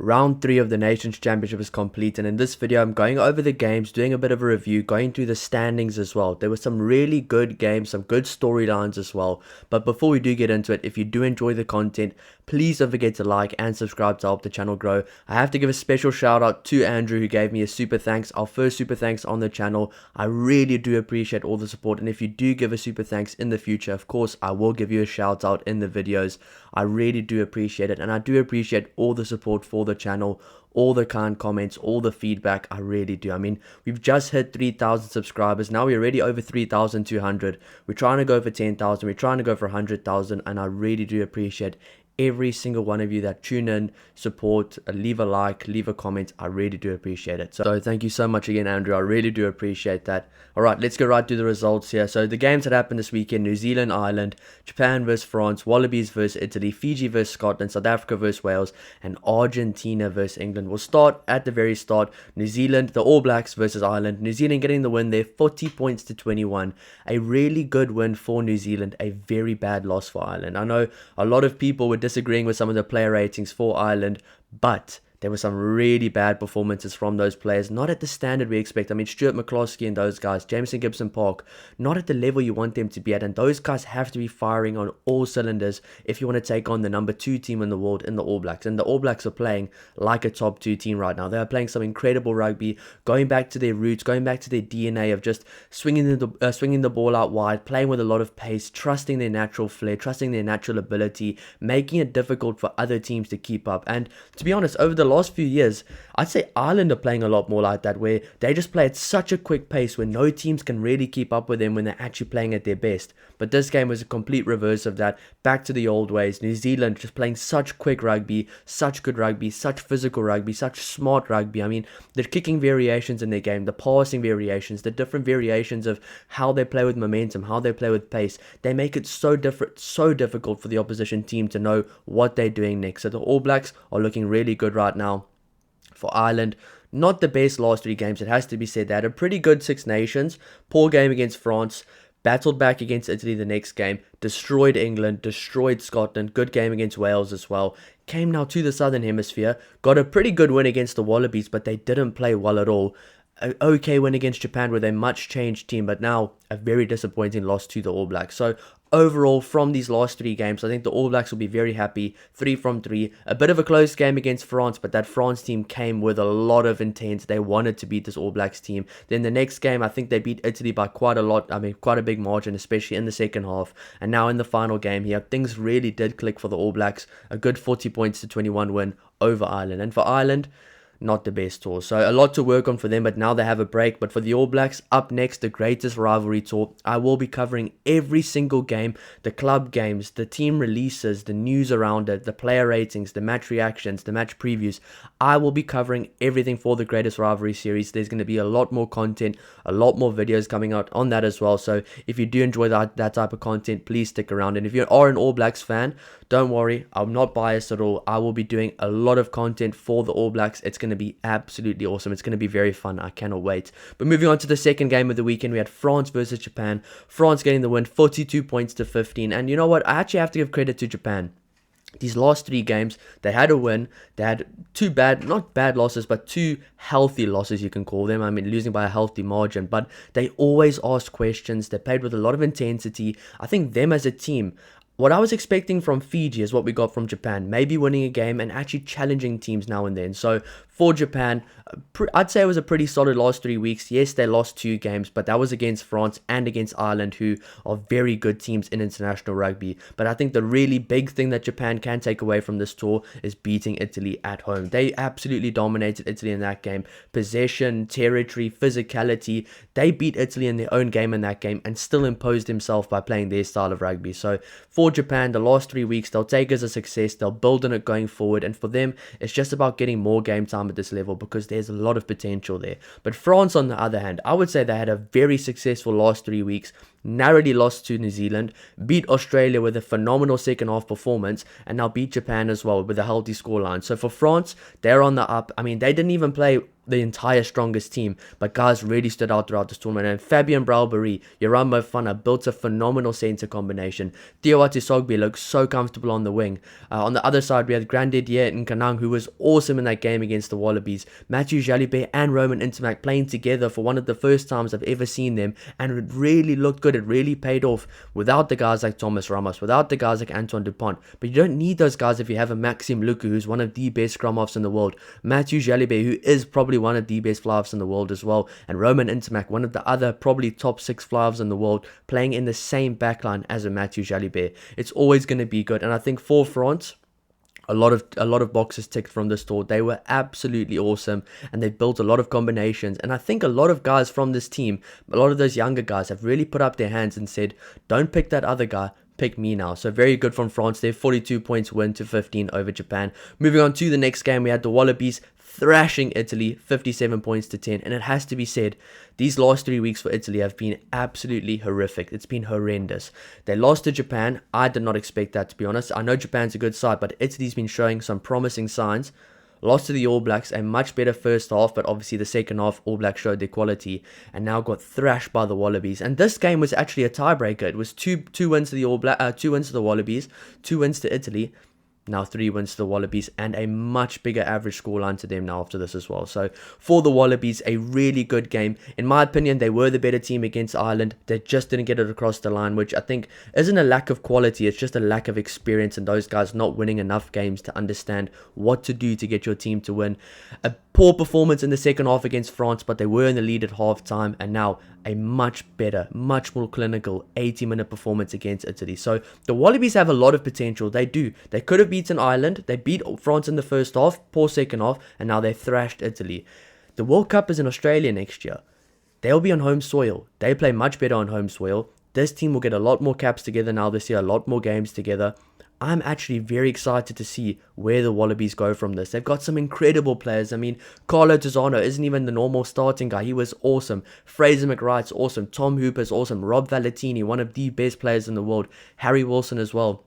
Round 3 of the Nations Championship is complete, and in this video I'm going over the games, doing a bit of a review, going through the standings as well. There were some really good games, some good storylines as well. But before we do get into it, if you do enjoy the content, please don't forget to like and subscribe to help the channel grow. I have to give a special shout out to Andrew, who gave me a super thanks, our first super thanks on the channel. I really do appreciate all the support, and if you do give a super thanks in the future, of course I will give you a shout out in the videos. I really do appreciate it, and I do appreciate all the support for the channel, all the kind comments, all the feedback. I really do. I mean, we've just hit 3,000 subscribers. Now we're already over 3,200. We're trying to go for 10,000. We're trying to go for 100,000, and I really do appreciate every single one of you that tune in, support, leave a like, leave a comment. I really do appreciate it. So thank you so much again, Andrew. I really do appreciate that. All right, let's go right through the results here. So the games that happened this weekend: New Zealand, Ireland, Japan versus France, Wallabies versus Italy, Fiji versus Scotland, South Africa versus Wales, and Argentina versus England. We'll start at the very start. New Zealand, the All Blacks versus Ireland. New Zealand getting the win there, 40 points to 21. A really good win for New Zealand, a very bad loss for Ireland. I know a lot of people were disagreeing with some of the player ratings for Ireland, but there were some really bad performances from those players, not at the standard we expect. I mean, Stuart McCloskey and those guys, Jameson Gibson-Park, not at the level you want them to be at, and those guys have to be firing on all cylinders if you want to take on the number 2 team in the world in the All Blacks. And the All Blacks are playing like a top 2 team right now. They are playing some incredible rugby, going back to their roots, going back to their DNA of just swinging the ball out wide, playing with a lot of pace, trusting their natural flair, trusting their natural ability, making it difficult for other teams to keep up. And to be honest, over the last few years, I'd say Ireland are playing a lot more like that, where they just play at such a quick pace where no teams can really keep up with them when they're actually playing at their best. But this game was a complete reverse of that, back to the old ways. New Zealand just playing such quick rugby, such good rugby, such physical rugby, such smart rugby. I mean, the kicking variations in their game, the passing variations, the different variations of how they play with momentum, how they play with pace, they make it so difficult for the opposition team to know what they're doing next. So the All Blacks are looking really good right now. For Ireland, not the best last 3 games, it has to be said. They had a pretty good Six Nations, poor game against France, battled back against Italy the next game, destroyed England, destroyed Scotland, good game against Wales as well. Came now to the Southern Hemisphere, got a pretty good win against the Wallabies, but they didn't play well at all. An okay win against Japan with a much changed team, but now a very disappointing loss to the All Blacks. So overall, from these last 3 games, I think the All Blacks will be very happy. 3 from 3. A bit of a close game against France, but that France team came with a lot of intent. They wanted to beat this All Blacks team. Then the next game, I think they beat Italy by quite a lot. I mean, quite a big margin, especially in the second half. And now in the final game here, things really did click for the All Blacks. A good 40 points to 21 win over Ireland. And for Ireland, not the best tour. So a lot to work on for them, but now they have a break. But for the All Blacks, up next, the greatest rivalry tour. I will be covering every single game, the club games, the team releases, the news around it, the player ratings, the match reactions, the match previews. I will be covering everything for the greatest rivalry series. There's going to be a lot more content, a lot more videos coming out on that as well. So if you do enjoy that type of content, please stick around. And if you are an All Blacks fan, don't worry, I'm not biased at all. I will be doing a lot of content for the All Blacks. It's going to be absolutely awesome. It's going to be very fun. I cannot wait. But moving on to the second game of the weekend, we had France versus Japan. France getting the win, 42 points to 15. And you know what? I actually have to give credit to Japan. These last 3 games, they had a win. They had 2 not bad losses, but 2 healthy losses, you can call them. I mean, losing by a healthy margin. But they always asked questions. They played with a lot of intensity. I think them as a team, what I was expecting from Fiji is what we got from Japan. Maybe winning a game and actually challenging teams now and then. So for Japan, I'd say it was a pretty solid last 3 weeks. Yes, they lost 2 games, but that was against France and against Ireland, who are very good teams in international rugby. But I think the really big thing that Japan can take away from this tour is beating Italy at home. They absolutely dominated Italy in that game. Possession, territory, physicality. They beat Italy in their own game in that game and still imposed themselves by playing their style of rugby. So for Japan, the last 3 weeks, they'll take as a success. They'll build on it going forward. And for them, it's just about getting more game time at this level, because there's a lot of potential there. But France, on the other hand, I would say they had a very successful last 3 weeks. narrowly lost to New Zealand, beat Australia with a phenomenal second half performance, and now beat Japan as well with a healthy scoreline. So for France, they're on the up. I mean, they didn't even play the entire strongest team, but guys really stood out throughout this tournament. And Fabien Bralbery, Yoram Mofana built a phenomenal centre combination. Theo Atisogbe looked so comfortable on the wing. On the other side, we had Grandidier and Kanang, who was awesome in that game against the Wallabies. Mathieu Jalibert and Roman Intermac playing together for one of the first times I've ever seen them, and it really looked good. It really paid off without the guys like Thomas Ramos, without the guys like Antoine Dupont. But you don't need those guys if you have a Maxime Luku, who's one of the best scrum-offs in the world. Mathieu Jalibert, who is probably one of the best fly-offs in the world as well. And Roman Intermac, one of the other probably top 6 fly-offs in the world, playing in the same backline as a Mathieu Jalibert. It's always going to be good. And I think for France, a lot of boxes ticked from this tour. They were absolutely awesome, and they built a lot of combinations. And I think a lot of guys from this team, a lot of those younger guys, have really put up their hands and said, don't pick that other guy, pick me now. So very good from France. They're 42 points win to 15 over Japan. Moving on to the next game, we had the Wallabies thrashing Italy 57 points to 10. And it has to be said, these last 3 weeks for Italy have been absolutely horrific. It's been horrendous. They lost to Japan. I did not expect that, to be honest. I know Japan's a good side, but Italy's been showing some promising signs. Lost to the All Blacks, a much better first half, but obviously the second half, All Blacks showed their quality, and now got thrashed by the Wallabies. And this game was actually a tiebreaker. It was two wins to the 2 wins to the Wallabies, 2 wins to Italy. Now 3 wins to the Wallabies, and a much bigger average scoreline to them now after this as well. So for the Wallabies, a really good game. In my opinion, they were the better team against Ireland. They just didn't get it across the line, which I think isn't a lack of quality. It's just a lack of experience, and those guys not winning enough games to understand what to do to get your team to win. A poor performance in the second half against France, but they were in the lead at half time, and now a much better, much more clinical 80-minute performance against Italy. So the Wallabies have a lot of potential. They do. They could have beaten Ireland. They beat France in the first half, poor second half, and now they thrashed Italy. The World Cup is in Australia next year. They'll be on home soil. They play much better on home soil. This team will get a lot more caps together now this year, a lot more games together. I'm actually very excited to see where the Wallabies go from this. They've got some incredible players. I mean, Carlo Tizzano isn't even the normal starting guy. He was awesome. Fraser McWright's awesome. Tom Hooper's awesome. Rob Valentini, one of the best players in the world. Harry Wilson as well.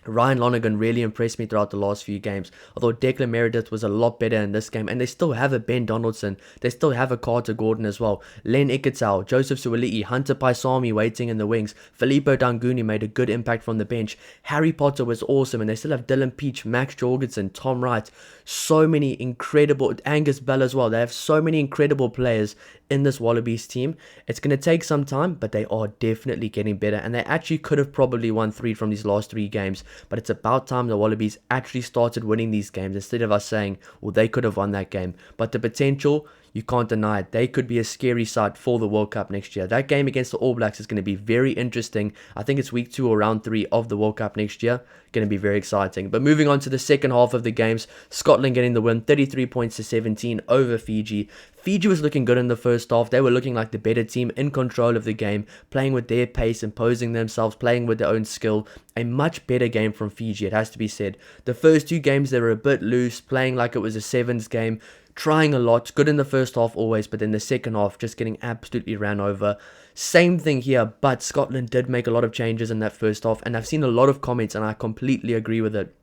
Ryan Lonergan really impressed me throughout the last few games, although Declan Meredith was a lot better in this game, and they still have a Ben Donaldson, they still have a Carter Gordon as well, Len Ikitau, Joseph Suoli'i, Hunter Paisami waiting in the wings, Filippo Danguni made a good impact from the bench, Harry Potter was awesome, and they still have Dylan Peach, Max Jorgensen, Tom Wright, so many incredible, Angus Bell as well. They have so many incredible players in this Wallabies team. It's going to take some time, but they are definitely getting better, and they actually could have probably won 3 from these last 3 games, but it's about time the Wallabies actually started winning these games instead of us saying, well, they could have won that game. But the potential, you can't deny it. They could be a scary side for the World Cup next year. That game against the All Blacks is going to be very interesting. I think it's week 2 or round 3 of the World Cup next year. Going to be very exciting. But moving on to the second half of the games, Scotland getting the win, 33 points to 17 over Fiji. Fiji was looking good in the first half. They were looking like the better team, in control of the game, playing with their pace, imposing themselves, playing with their own skill. A much better game from Fiji, it has to be said. The first 2 games, they were a bit loose, playing like it was a sevens game, trying a lot, good in the first half always, but then the second half just getting absolutely ran over. Same thing here, but Scotland did make a lot of changes in that first half, and I've seen a lot of comments, and I completely agree with it.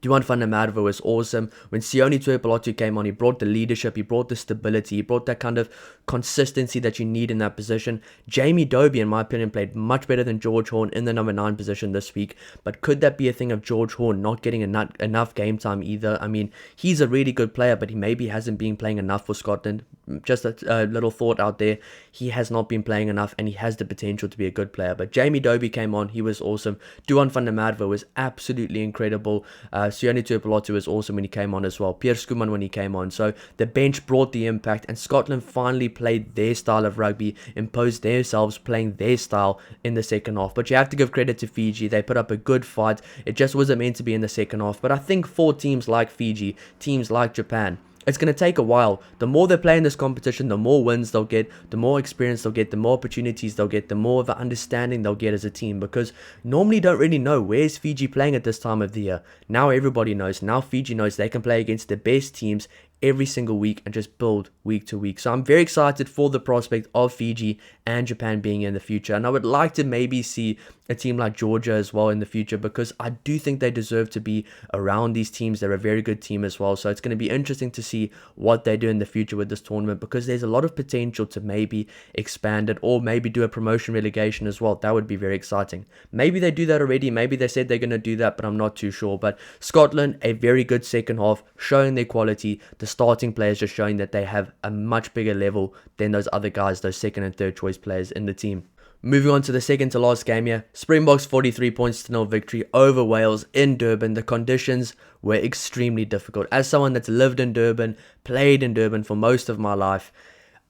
Duan van der Merwe was awesome. When Sione Tuipulotu came on, he brought the leadership, he brought the stability, he brought that kind of consistency that you need in that position. Jamie Dobie, in my opinion, played much better than George Horn in the number 9 position this week. But could that be a thing of George Horn not getting enough game time either? I mean, he's a really good player, but he maybe hasn't been playing enough for Scotland. Just a little thought out there. He has not been playing enough, and he has the potential to be a good player. But Jamie Dobie came on, he was awesome. Duan van der Merwe was absolutely incredible. Sione Tuipulotu was awesome when he came on as well. Pierre Schoeman when he came on. So the bench brought the impact, and Scotland finally played their style of rugby, imposed themselves playing their style in the second half. But you have to give credit to Fiji. They put up a good fight. It just wasn't meant to be in the second half. But I think for teams like Fiji, teams like Japan, it's going to take a while. The more they play in this competition, the more wins they'll get, the more experience they'll get, the more opportunities they'll get, the more of an understanding they'll get as a team, because normally you don't really know where's Fiji playing at this time of the year. Now everybody knows. Now Fiji knows they can play against the best teams every single week and just build week to week. So I'm very excited for the prospect of Fiji and Japan being in the future. And I would like to maybe see a team like Georgia as well in the future, because I do think they deserve to be around these teams. They're a very good team as well. So it's going to be interesting to see what they do in the future with this tournament, because there's a lot of potential to maybe expand it or maybe do a promotion relegation as well. That would be very exciting. Maybe they do that already. Maybe they said they're going to do that, but I'm not too sure. But Scotland, a very good second half, showing their quality. The starting players just showing that they have a much bigger level than those other guys, those second and third choice players in the team. Moving on to the second to last game here, Springboks 43 points to 0 victory over Wales in Durban. The conditions were extremely difficult. As someone that's lived in Durban, played in Durban for most of my life,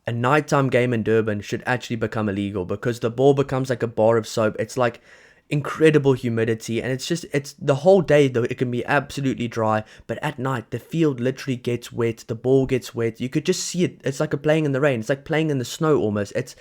a nighttime game in Durban should actually become illegal, because the ball becomes like a bar of soap. It's like incredible humidity, and it's the whole day though it can be absolutely dry, but at night the field literally gets wet, the ball gets wet, you could just see it. It's like playing in the rain, it's like playing in the snow almost. It's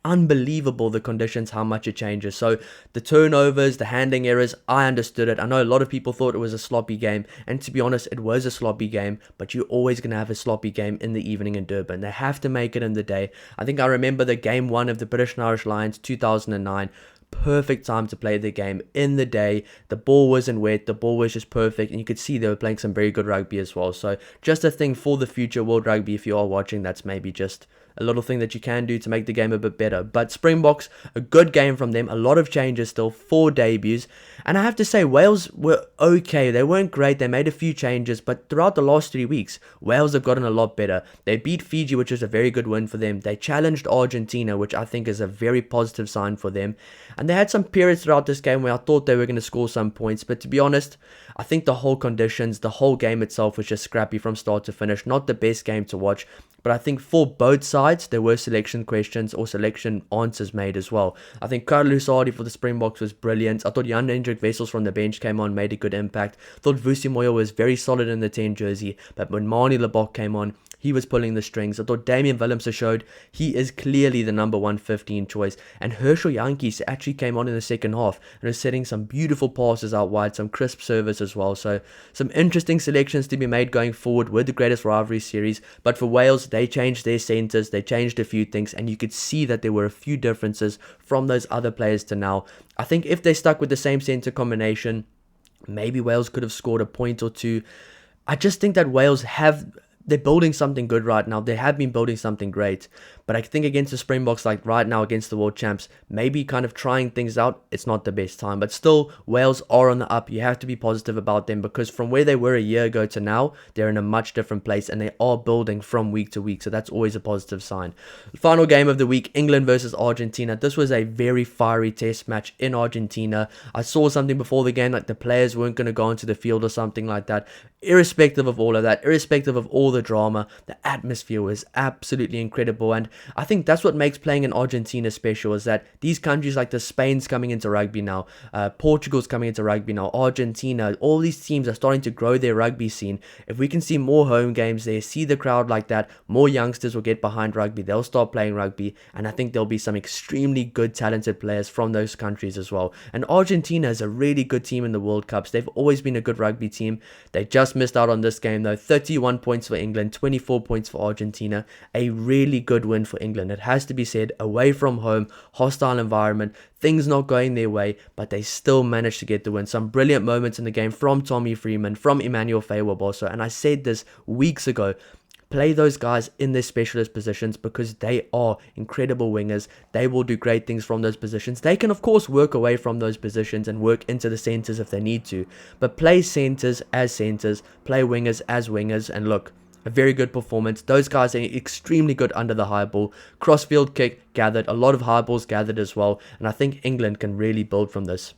unbelievable, the conditions, how much it changes. So the turnovers, the handling errors, I understood it. I know a lot of people thought it was a sloppy game, and to be honest, it was a sloppy game, but you're always going to have a sloppy game in the evening in Durban. They have to make it in the day. I think I remember the game 1 of the British and Irish Lions 2009. Perfect time to play the game in the day. The ball wasn't wet, the ball was just perfect, and you could see they were playing some very good rugby as well. So just a thing for the future World Rugby, if you are watching, that's maybe just a little thing that you can do to make the game a bit better. But Springboks, a good game from them. A lot of changes still, 4 debuts. And I have to say, Wales were okay. They weren't great. They made a few changes. But throughout the last 3 weeks, Wales have gotten a lot better. They beat Fiji, which was a very good win for them. They challenged Argentina, which I think is a very positive sign for them. And they had some periods throughout this game where I thought they were going to score some points. But to be honest, I think the whole conditions, the whole game itself was just scrappy from start to finish. Not the best game to watch. But I think for both sides, there were selection questions or selection answers made as well. I think Carlos Lusardi for the Springboks was brilliant. I thought Jan Hendrik Wessels from the bench came on, made a good impact. I thought Vusi Moyo was very solid in the 10 jersey. But when Mani Lebok came on, he was pulling the strings. I thought Damian Willemse showed he is clearly the number 115 choice. And Herschel Yankees actually came on in the second half and was setting some beautiful passes out wide, some crisp service as well. So some interesting selections to be made going forward with the Greatest Rivalry series. But for Wales, they changed their centres, they changed a few things, and you could see that there were a few differences from those other players to now. I think if they stuck with the same centre combination, maybe Wales could have scored a point or two. I just think that Wales they're building something good right now. They have been building something great. But I think against the Springboks, like right now against the world champs, maybe kind of trying things out, it's not the best time. But still, Wales are on the up. You have to be positive about them, because from where they were a year ago to now, they're in a much different place, and they are building from week to week. So that's always a positive sign. Final game of the week, England versus Argentina. This was a very fiery test match in Argentina. I saw something before the game, like the players weren't going to go onto the field or something like that. Irrespective of all of that, irrespective of all the drama, the atmosphere was absolutely incredible. And I think that's what makes playing in Argentina special, is that these countries like the Spain's coming into rugby now, Portugal's coming into rugby now, Argentina, all these teams are starting to grow their rugby scene. If we can see more home games there, see the crowd like that, more youngsters will get behind rugby, they'll start playing rugby, and I think there'll be some extremely good talented players from those countries as well. And Argentina is a really good team in the World Cups. They've always been a good rugby team. They just missed out on this game though. 31 points for England, 24 points for Argentina. A really good win for England. It has to be said, away from home, hostile environment, things not going their way, but they still managed to get the win. Some brilliant moments in the game from Tommy Freeman, from Emmanuel Faye-Waboso, and I said this weeks ago, play those guys in their specialist positions, because they are incredible wingers. They will do great things from those positions. They can, of course, work away from those positions and work into the centres if they need to, but play centres as centres, play wingers as wingers, and look, a very good performance. Those guys are extremely good under the high ball. Crossfield kick gathered, a lot of high balls gathered as well, and I think England can really build from this.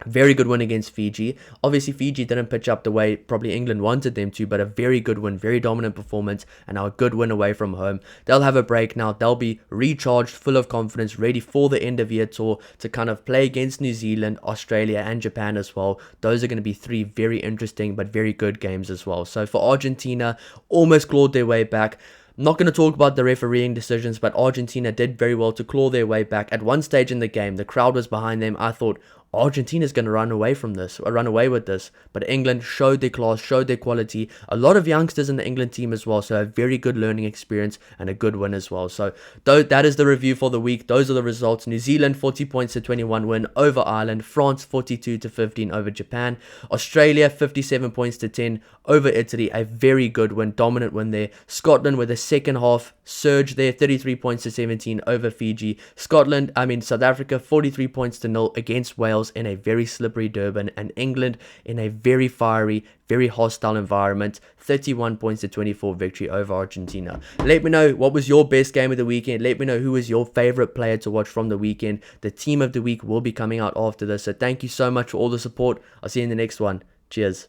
Very good win against Fiji. Obviously, Fiji didn't pitch up the way probably England wanted them to, but a very good win, very dominant performance, and now a good win away from home. They'll have a break now. They'll be recharged, full of confidence, ready for the end of year tour to kind of play against New Zealand, Australia, and Japan as well. Those are going to be 3 very interesting but very good games as well. So for Argentina, almost clawed their way back. I'm not going to talk about the refereeing decisions, but Argentina did very well to claw their way back. At one stage in the game, the crowd was behind them. I thought Argentina's going to run away with this. But England showed their class, showed their quality. A lot of youngsters in the England team as well, so a very good learning experience and a good win as well. So that is the review for the week. Those are the results. New Zealand 40 points to 21 win over Ireland. France 42 to 15 over Japan. Australia 57 points to 10 over Italy. A very good win, dominant win there. Scotland with a second half surge there, 33 points to 17 over Fiji. South Africa 43 points to 0 against Wales in a very slippery Durban, and England in a very fiery, very hostile environment, 31 points to 24 victory over Argentina. Let me know what was your best game of the weekend. Let me know who was your favorite player to watch from the weekend. The team of the week will be coming out after this. So thank you so much for all the support. I'll see you in the next one. Cheers.